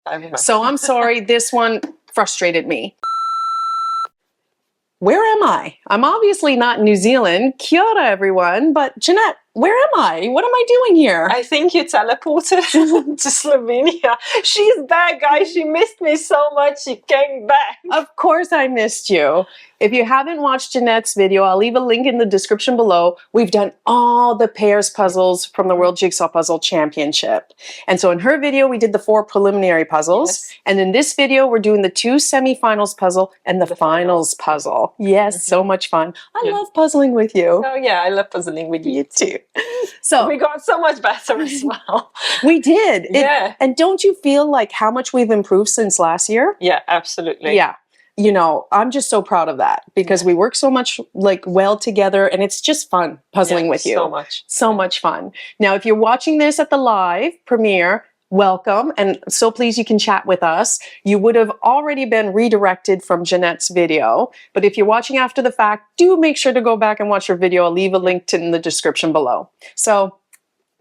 I remember. So I'm sorry, this one frustrated me. Where am I? I'm obviously not in New Zealand. Kia ora, everyone. But Janette, where am I? What am I doing here? I think you teleported to Slovenia. She's back, guys. She missed me so much. She came back. Of course I missed you. If you haven't watched Janette's video, I'll leave a link in the description below. We've done all the pairs puzzles from the World Jigsaw Puzzle Championship. And so in her video, we did the 4 preliminary puzzles. Yes. And in this video, we're doing the 2 semifinals puzzle and the finals puzzle. Yes, so much fun. I love puzzling with you. Oh yeah, I love puzzling with you too. So We got so much better as well. we did. Yeah. And don't you feel like how much we've improved since last year? Yeah, absolutely. Yeah. You know, I'm just so proud of that because we work so much like well together and it's just fun puzzling with you. So much. So much fun. Now, if you're watching this at the live premiere, welcome. And so please, you can chat with us. You would have already been redirected from Janette's video. But if you're watching after the fact, do make sure to go back and watch her video. I'll leave a link in the description below. So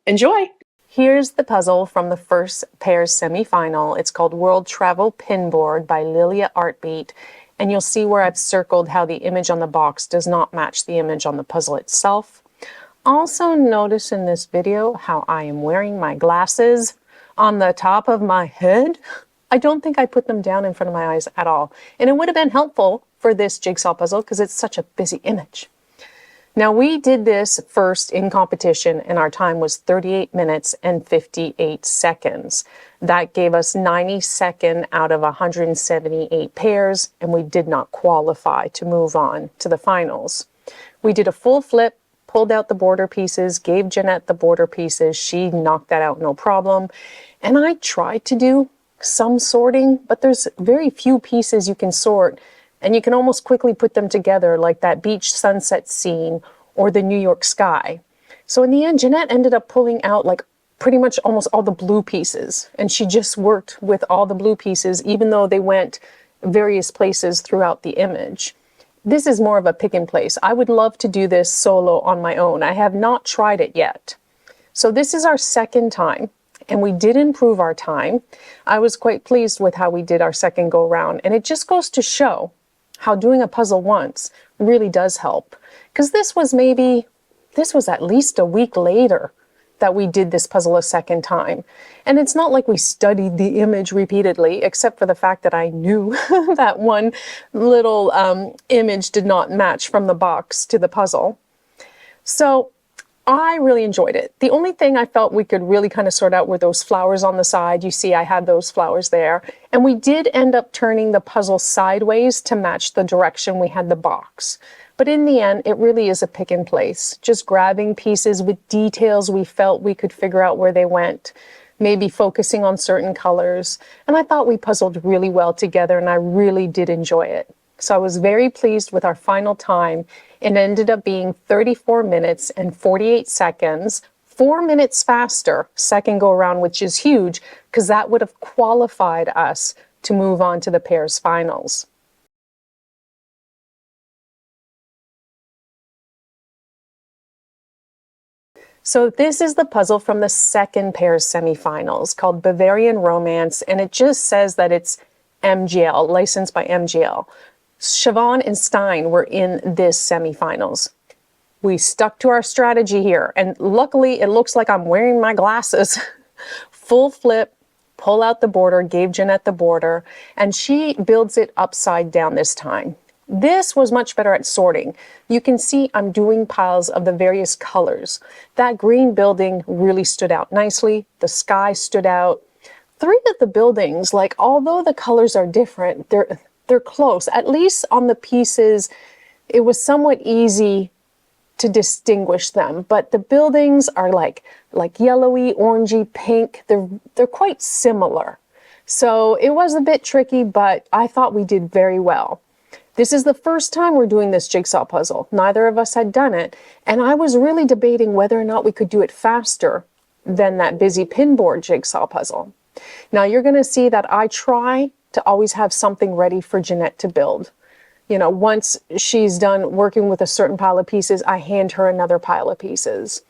enjoy. Here's the puzzle from the first pairs semifinal. It's called World Travel Pinboard by Lilia Artbeat. And you'll see where I've circled how the image on the box does not match the image on the puzzle itself. Also notice in this video how I am wearing my glasses on the top of my head. I don't think I put them down in front of my eyes at all. And it would have been helpful for this jigsaw puzzle because it's such a busy image. Now we did this first in competition and our time was 38 minutes and 58 seconds. That gave us 92nd out of 178 pairs and we did not qualify to move on to the finals. We did a full flip, pulled out the border pieces, gave Janette the border pieces. She knocked that out no problem. And I tried to do some sorting, but there's very few pieces you can sort. And you can almost quickly put them together like that beach sunset scene or the New York sky. So in the end, Janette ended up pulling out like pretty much almost all the blue pieces. And she just worked with all the blue pieces, even though they went various places throughout the image. This is more of a pick and place. I would love to do this solo on my own. I have not tried it yet. So this is our second time. And we did improve our time. I was quite pleased with how we did our second go round. And it just goes to show how doing a puzzle once really does help. Because this was at least a week later that we did this puzzle a second time. And it's not like we studied the image repeatedly, except for the fact that I knew that one little image did not match from the box to the puzzle. So I really enjoyed it. The only thing I felt we could really kind of sort out were those flowers on the side. You see I had those flowers there. And we did end up turning the puzzle sideways to match the direction we had the box. But in the end, it really is a pick and place. Just grabbing pieces with details we felt we could figure out where they went. Maybe focusing on certain colors. And I thought we puzzled really well together and I really did enjoy it. So I was very pleased with our final time. It ended up being 34 minutes and 48 seconds, 4 minutes faster, second go around, which is huge because that would have qualified us to move on to the pairs finals. So this is the puzzle from the second pairs semifinals called Bavarian Romance, and it just says that it's MGL, licensed by MGL. Siobhan and Stein were in this semifinals. We stuck to our strategy here, and luckily it looks like I'm wearing my glasses. Full flip, pull out the border, gave Janette the border, and she builds it upside down this time. This was much better at sorting. You can see I'm doing piles of the various colors. That green building really stood out nicely. The sky stood out. 3 of the buildings, like although the colors are different, they're close. At least on the pieces, it was somewhat easy to distinguish them. But the buildings are like yellowy, orangey, pink. They're quite similar. So it was a bit tricky, but I thought we did very well. This is the first time we're doing this jigsaw puzzle. Neither of us had done it, and I was really debating whether or not we could do it faster than that busy pinboard jigsaw puzzle. Now you're going to see that I try to always have something ready for Janette to build. You know, once she's done working with a certain pile of pieces, I hand her another pile of pieces.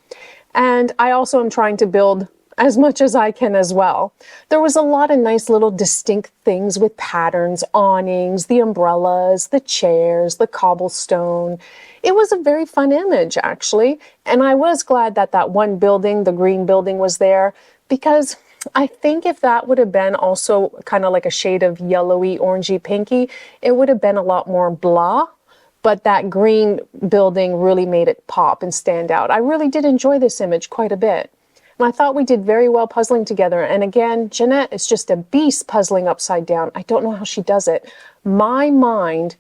And I also am trying to build as much as I can as well. There was a lot of nice little distinct things with patterns, awnings, the umbrellas, the chairs, the cobblestone. It was a very fun image, actually. And I was glad that that one building, the green building, was there, because I think if that would have been also kind of like a shade of yellowy, orangey, pinky, it would have been a lot more blah. But that green building really made it pop and stand out. I really did enjoy this image quite a bit. And I thought we did very well puzzling together. And again, Janette is just a beast puzzling upside down. I don't know how she does it. My mind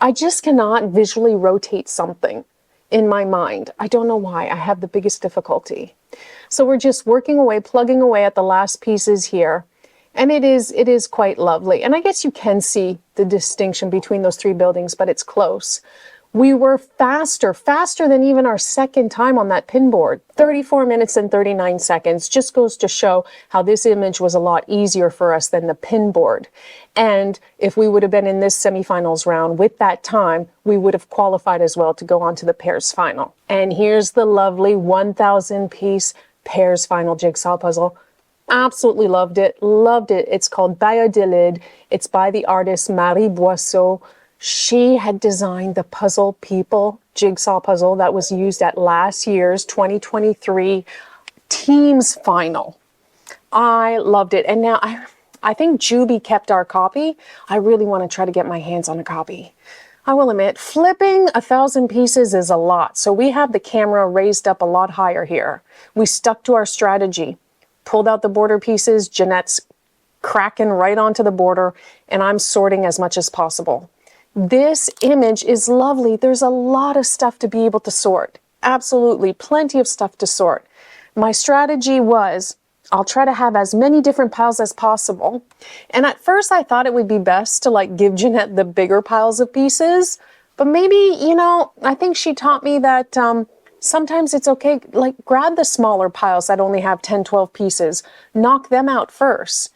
I just cannot visually rotate something in my mind. I don't know why. I have the biggest difficulty. So we're just working away, plugging away at the last pieces here. And it is quite lovely. And I guess you can see the distinction between those three buildings, but it's close. We were faster than even our second time on that pinboard. 34 minutes and 39 seconds just goes to show how this image was a lot easier for us than the pinboard. And if we would have been in this semifinals round with that time, we would have qualified as well to go on to the pairs final. And here's the lovely 1,000 piece pairs final jigsaw puzzle. Absolutely loved it. Loved it. It's called Valladolid. It's by the artist Boiseau. She had designed the Puzzle People jigsaw puzzle that was used at last year's 2023 Teams Final. I loved it. And now I think Juby kept our copy. I really want to try to get my hands on a copy. I will admit, flipping 1,000 pieces is a lot. So we have the camera raised up a lot higher here. We stuck to our strategy. Pulled out the border pieces. Janette's cracking right onto the border, and I'm sorting as much as possible. This image is lovely. There's a lot of stuff to be able to sort. Absolutely, plenty of stuff to sort. My strategy was, I'll try to have as many different piles as possible. And at first I thought it would be best to like give Janette the bigger piles of pieces, but maybe, I think she taught me that sometimes it's okay, like grab the smaller piles that only have 10, 12 pieces, knock them out first.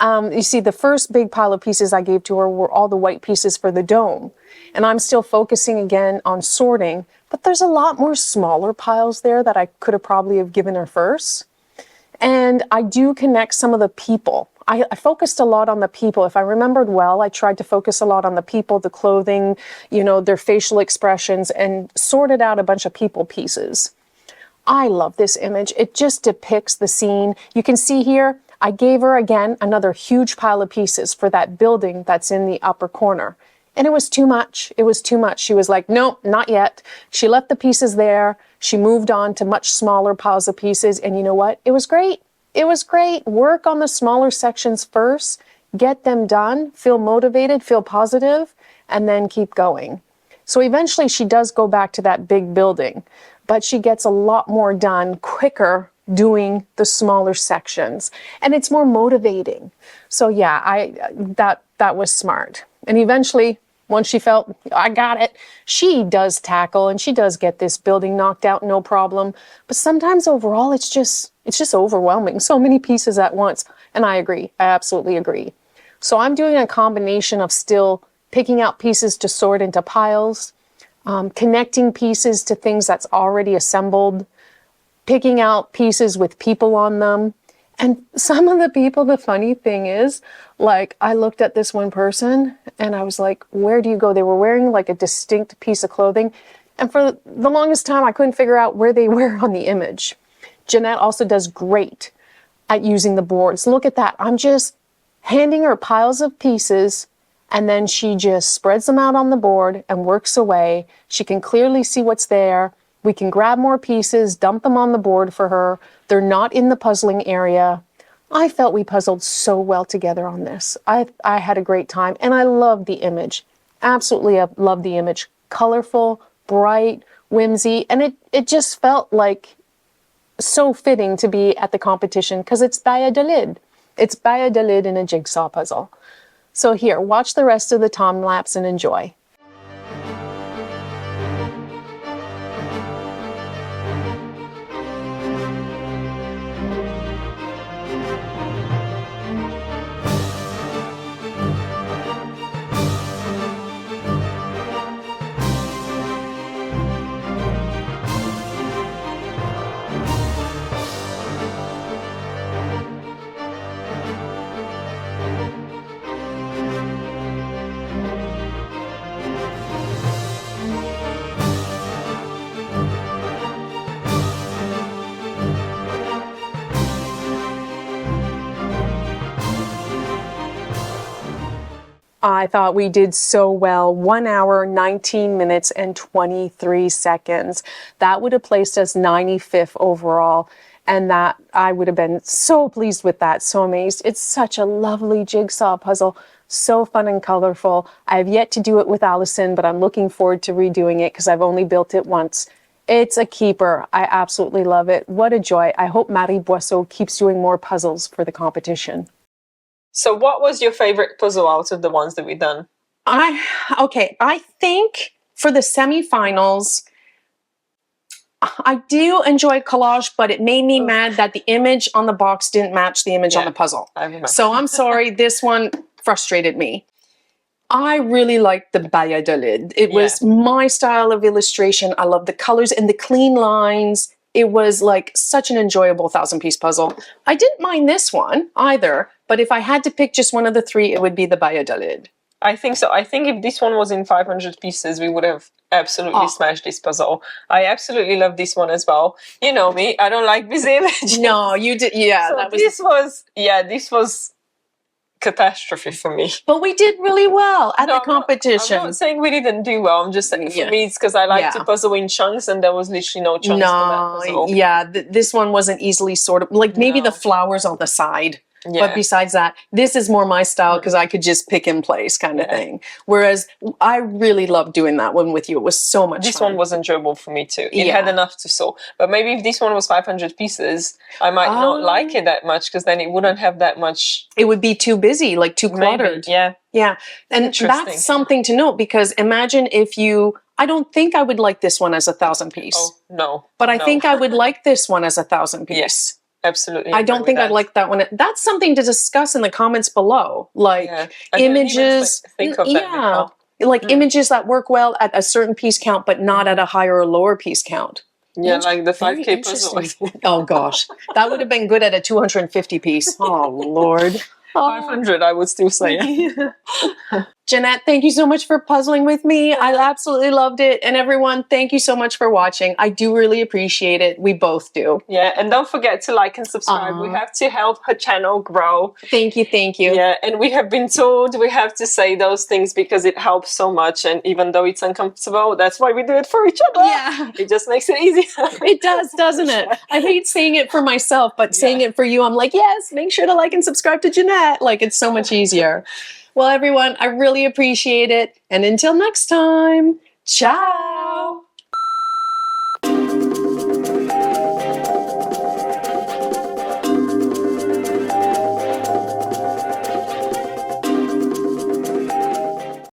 You see, the first big pile of pieces I gave to her were all the white pieces for the dome. And I'm still focusing again on sorting, but there's a lot more smaller piles there that I could have probably have given her first. And I do connect some of the people. I focused a lot on the people. If I remembered well, I tried to focus a lot on the people, the clothing, their facial expressions, and sorted out a bunch of people pieces. I love this image. It just depicts the scene. You can see here, I gave her again another huge pile of pieces for that building that's in the upper corner. And it was too much. It was too much. She was like, nope, not yet. She left the pieces there. She moved on to much smaller piles of pieces. And you know what? It was great. It was great. Work on the smaller sections first. Get them done. Feel motivated, feel positive, and then keep going. So eventually she does go back to that big building, but she gets a lot more done quicker doing the smaller sections, and it's more motivating. So yeah, that was smart. And eventually, once she felt I got it, she does tackle and she does get this building knocked out, no problem. But sometimes overall, it's just overwhelming. So many pieces at once. And I agree. I absolutely agree. So I'm doing a combination of still picking out pieces to sort into piles, connecting pieces to things that's already assembled, picking out pieces with people on them. And some of the people, the funny thing is, like, I looked at this one person and I was like, where do you go? They were wearing like a distinct piece of clothing. And for the longest time, I couldn't figure out where they were on the image. Janette also does great at using the boards. Look at that. I'm just handing her piles of pieces, and then she just spreads them out on the board and works away. She can clearly see what's there. We can grab more pieces, dump them on the board for her. They're not in the puzzling area. I felt we puzzled so well together on this. I had a great time, and I love the image. Absolutely love the image. Colorful, bright, whimsy, and it just felt like so fitting to be at the competition because it's Valladolid. It's Valladolid in a jigsaw puzzle. So here, watch the rest of the time lapse and enjoy. I thought we did so well. 1 hour, 19 minutes, and 23 seconds. That would have placed us 95th overall. And that I would have been so pleased with that, so amazed. It's such a lovely jigsaw puzzle. So fun and colorful. I have yet to do it with Allison, but I'm looking forward to redoing it because I've only built it once. It's a keeper. I absolutely love it. What a joy. I hope Marie Boiseau keeps doing more puzzles for the competition. So what was your favorite puzzle out of the ones that we've done? I think for the semifinals, I do enjoy collage, but it made me mad that the image on the box didn't match the image on the puzzle. I remember. So I'm sorry, this one frustrated me. I really liked the Valladolid. It was my style of illustration. I love the colors and the clean lines. It was like such an enjoyable 1,000-piece puzzle. I didn't mind this one either, but if I had to pick just one of the three, it would be the Valladolid. I think so. I think if this one was in 500 pieces, we would have absolutely smashed this puzzle. I absolutely love this one as well. You know me, I don't like these images. No, you did. Yeah, so this was catastrophe for me. But we did really well at the competition. I'm not saying we didn't do well. I'm just saying for me, it's because I like to puzzle in chunks, and there was literally no chunks for that puzzle. Yeah, this one wasn't easily sorted. Like maybe the flowers on the side. Yeah. But besides that, this is more my style because I could just pick in place kind of thing. Whereas I really loved doing that one with you. It was so much fun. This one was enjoyable for me too. It had enough to sew. But maybe if this one was 500 pieces, I might not like it that much because then it wouldn't have that much. It would be too busy, like too cluttered. Maybe, yeah. And that's something to note because imagine if you... I don't think I would like this one as a 1,000-piece. Oh, no. But I think I would like this one as a 1,000-piece. Yes. Absolutely. I don't think I'd like that one. That's something to discuss in the comments below. Like images. Think of that like images that work well at a certain piece count, but not at a higher or lower piece count. Yeah, like the 5K puzzle. Oh gosh. That would have been good at a 250 piece. Oh Lord. 500, I would still say. Janette, thank you so much for puzzling with me. I absolutely loved it. And everyone, thank you so much for watching. I do really appreciate it. We both do. Yeah, and don't forget to like and subscribe. We have to help her channel grow. Thank you, thank you. Yeah, and we have been told we have to say those things because it helps so much. And even though it's uncomfortable, that's why we do it for each other. Yeah. It just makes it easier. It does, doesn't it? I hate saying it for myself, but saying it for you, I'm like, yes, make sure to like and subscribe to Janette. Like, it's so much easier. Well, everyone, I really appreciate it. And until next time, ciao.